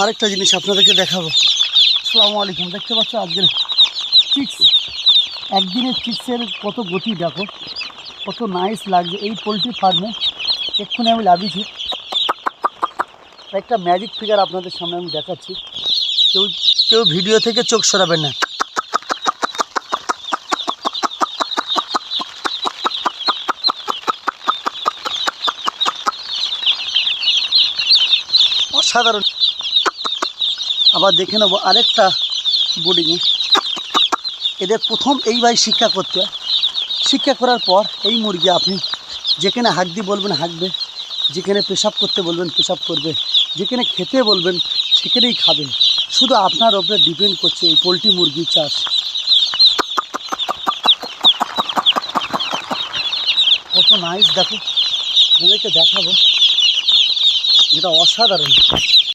আরেকটা জিনিস আপনাদেরকে দেখাবো। আসসালামু আলাইকুম। দেখতে পাচ্ছ আজকের চিক্স, একদিনের চিক্সের কত গতি দেখো, কত নাইস লাগছে এই পোলট্রি ফার্মে। এক্ষুনি আমি লাভিয়েছি একটা ম্যাজিক ফিগার আপনাদের সামনে আমি দেখাচ্ছি। কেউ কেউ ভিডিও থেকে চোখ সরাবেন না। অসাধারণ। আবার দেখে নেবো আরেকটা বোর্ডিংয়ে। এদের প্রথম এইভাবে শিক্ষা করতে হয়। শিক্ষা করার পর এই মুরগি আপনি যেখানে হাঁক দিয়ে বলবেন হাঁকবে, যেখানে পেশাব করতে বলবেন পেশাব করবে, যেখানে খেতে বলবেন সেখানেই খাবে। শুধু আপনার ওপরে ডিপেন্ড করছে এই পোলট্রি মুরগির চাষ। কত নাইস দেখো, ওদেরকে দেখাবো, যেটা অসাধারণ।